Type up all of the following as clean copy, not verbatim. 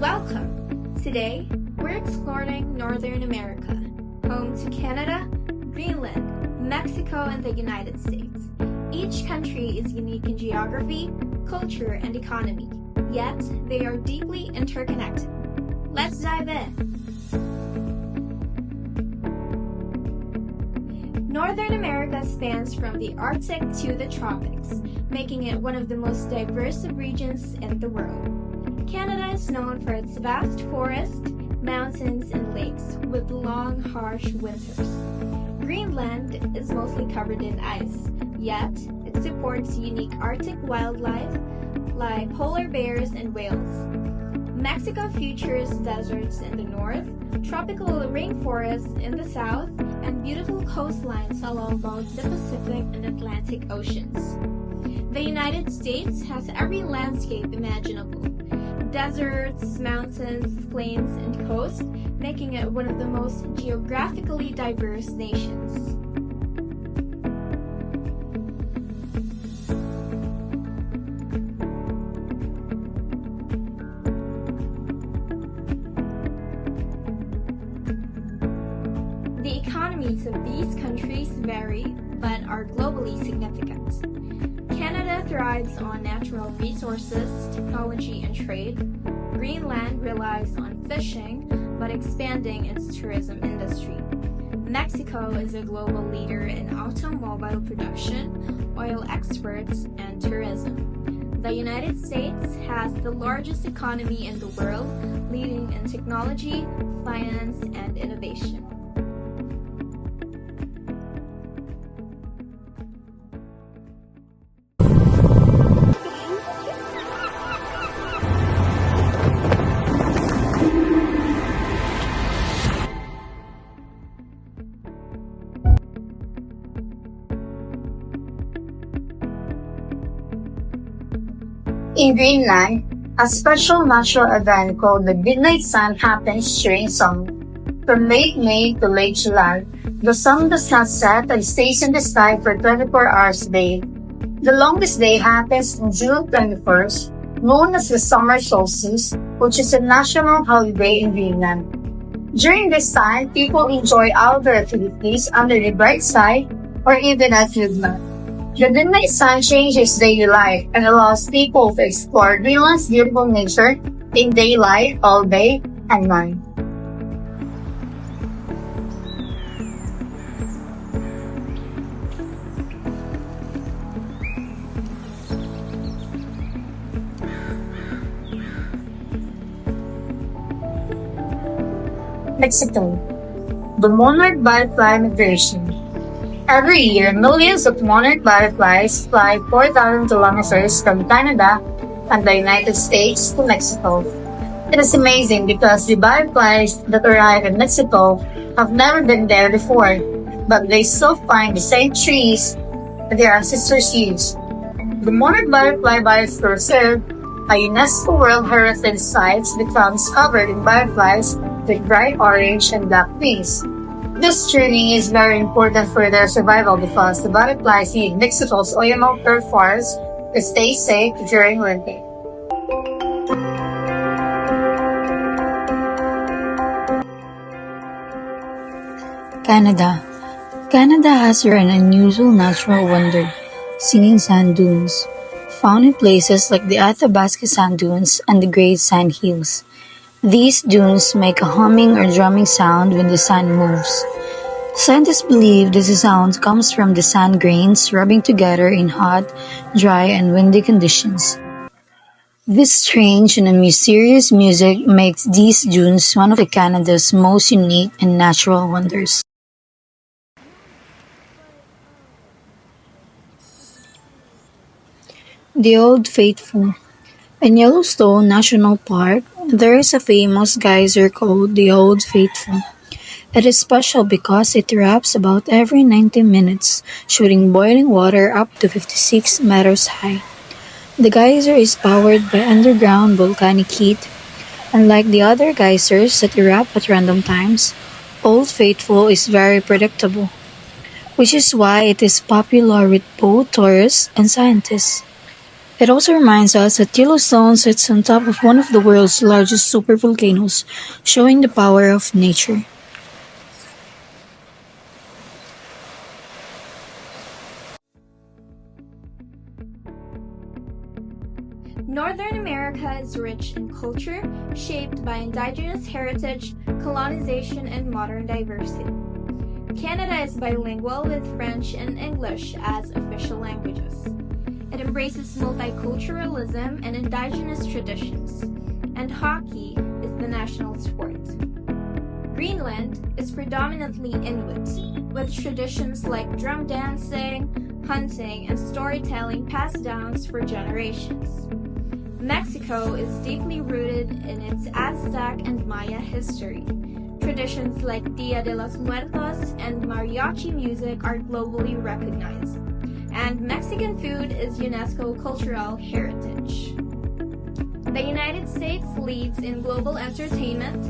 Welcome! Today, we're exploring Northern America, home to Canada, Greenland, Mexico, and the United States. Each country is unique in geography, culture, and economy, yet they are deeply interconnected. Let's dive in! Northern America spans from the Arctic to the tropics, making it one of the most diverse regions in the world. Canada is known for its vast forests, mountains, and lakes with long, harsh winters. Greenland is mostly covered in ice, yet it supports unique Arctic wildlife like polar bears and whales. Mexico features deserts in the north, tropical rainforests in the south, and beautiful coastlines along both the Pacific and Atlantic Oceans. The United States has every landscape imaginable: deserts, mountains, plains, and coast, making it one of the most geographically diverse nations. The economies of these countries vary, but are globally significant. Canada thrives on natural resources, technology, and trade. Greenland relies on fishing, but expanding its tourism industry. Mexico is a global leader in automobile production, oil exports, and tourism. The United States has the largest economy in the world, leading in technology, finance, and innovation. In Greenland, a special natural event called the Midnight Sun happens during summer. From late May to late July, the sun does not set and stays in the sky for 24 hours a day. The longest day happens on June 21st, known as the summer solstice, which is a national holiday in Greenland. During this time, people enjoy outdoor activities under the bright sky or even at midnight. The midnight sun changes daily life and allows people to explore Greenland's beautiful nature in daylight all day and night. Mexico, the monarch butterfly migration. Every year, millions of monarch butterflies fly 4,000 kilometers from Canada and the United States to Mexico. It is amazing because the butterflies that arrive in Mexico have never been there before, but they still find the same trees that their ancestors used. The monarch butterfly biosphere reserve, a UNESCO World Heritage Site, becomes covered in butterflies with bright orange and black wings. This training is very important for their survival because the butterflies need Mexico's Oyamel forests to stay safe during winter. Canada. Canada has an unusual natural wonder, singing sand dunes, found in places like the Athabasca Sand Dunes and the Great Sand Hills. These dunes make a humming or drumming sound when the sand moves. Scientists believe this sound comes from the sand grains rubbing together in hot, dry, and windy conditions. This strange and mysterious music makes these dunes one of Canada's most unique and natural wonders. The Old Faithful. In Yellowstone National Park, there is a famous geyser called the Old Faithful. It is special because it erupts about every 90 minutes, shooting boiling water up to 56 meters high. The geyser is powered by underground volcanic heat. Unlike the other geysers that erupt at random times, Old Faithful is very predictable, which is why it is popular with both tourists and scientists. It also reminds us that Yellowstone sits on top of one of the world's largest supervolcanoes, showing the power of nature. Northern America is rich in culture, shaped by indigenous heritage, colonization, and modern diversity. Canada is bilingual with French and English as official languages. It embraces multiculturalism and indigenous traditions, and hockey is the national sport. Greenland is predominantly Inuit, with traditions like drum dancing, hunting, and storytelling passed down for generations. Mexico is deeply rooted in its Aztec and Maya history. Traditions like Dia de los Muertos and mariachi music are globally recognized, and Mexican food is UNESCO cultural heritage. The United States leads in global entertainment.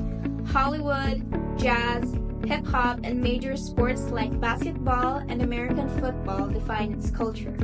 Hollywood, jazz, hip-hop, and major sports like basketball and American football define its culture.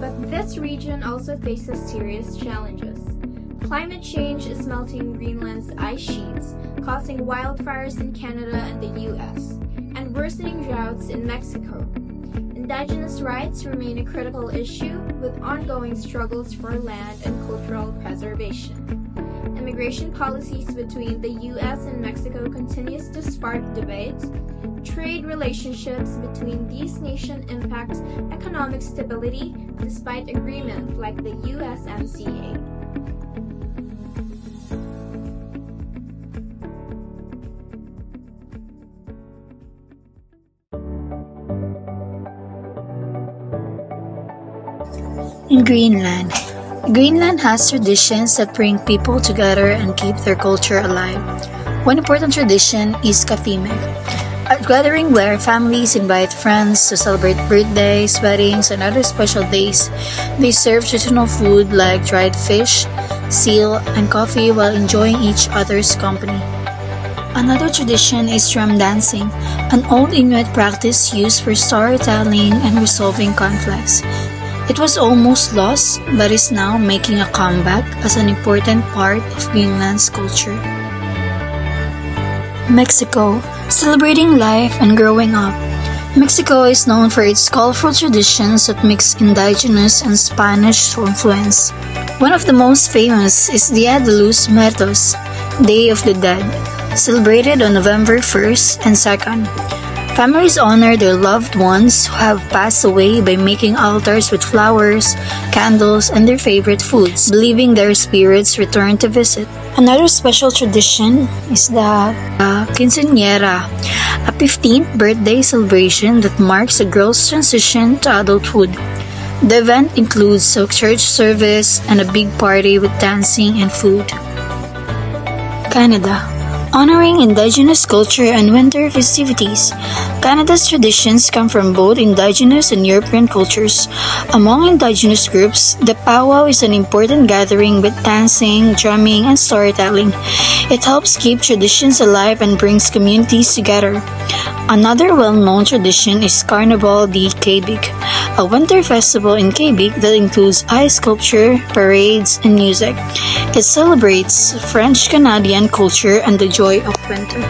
But this region also faces serious challenges. Climate change is melting Greenland's ice sheets, causing wildfires in Canada and the US, and worsening droughts in Mexico. Indigenous rights remain a critical issue, with ongoing struggles for land and cultural preservation. Immigration policies between the US and Mexico continues to spark debate. Trade relationships between these nations impact economic stability despite agreements like the USMCA. In Greenland, Greenland has traditions that bring people together and keep their culture alive. One important tradition is Kafimek, a gathering where families invite friends to celebrate birthdays, weddings, and other special days. They serve traditional food like dried fish, seal, and coffee while enjoying each other's company. Another tradition is drum dancing, an old Inuit practice used for storytelling and resolving conflicts. It was almost lost, but is now making a comeback as an important part of Greenland's culture. Mexico, celebrating life and growing up. Mexico is known for its colorful traditions that mix indigenous and Spanish influence. One of the most famous is Dia de los Muertos, Day of the Dead, celebrated on November 1st and 2nd. Families honor their loved ones who have passed away by making altars with flowers, candles, and their favorite foods, believing their spirits return to visit. Another special tradition is the quinceañera, a 15th birthday celebration that marks a girl's transition to adulthood. The event includes a church service and a big party with dancing and food. Canada, honoring indigenous culture and winter festivities. Canada's traditions come from both indigenous and European cultures. Among indigenous groups, the powwow is an important gathering with dancing, drumming, and storytelling. It helps keep traditions alive and brings communities together. Another well-known tradition is Carnaval de Quebec, a winter festival in Quebec that includes ice sculpture, parades, and music. It celebrates French-Canadian culture and the joy of winter.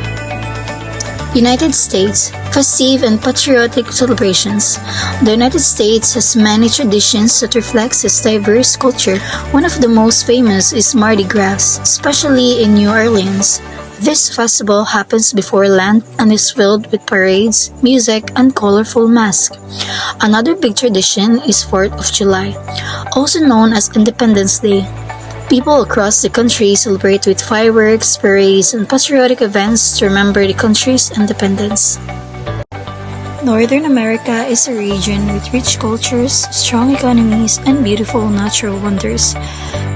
United States, festive and patriotic celebrations. The United States has many traditions that reflect its diverse culture. One of the most famous is Mardi Gras, especially in New Orleans. This festival happens before Lent and is filled with parades, music, and colorful masks. Another big tradition is 4th of July, also known as Independence Day. People across the country celebrate with fireworks, parades, and patriotic events to remember the country's independence. Northern America is a region with rich cultures, strong economies, and beautiful natural wonders.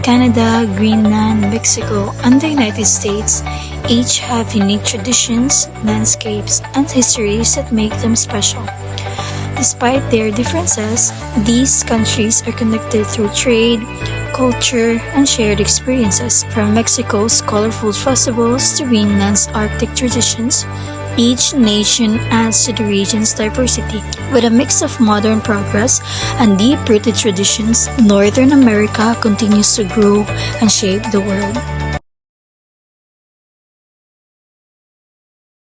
Canada, Greenland, Mexico, and the United States each have unique traditions, landscapes, and histories that make them special. Despite their differences, these countries are connected through trade, culture, and shared experiences. From Mexico's colorful festivals to Greenland's Arctic traditions, each nation adds to the region's diversity. With a mix of modern progress and deep-rooted traditions, Northern America continues to grow and shape the world.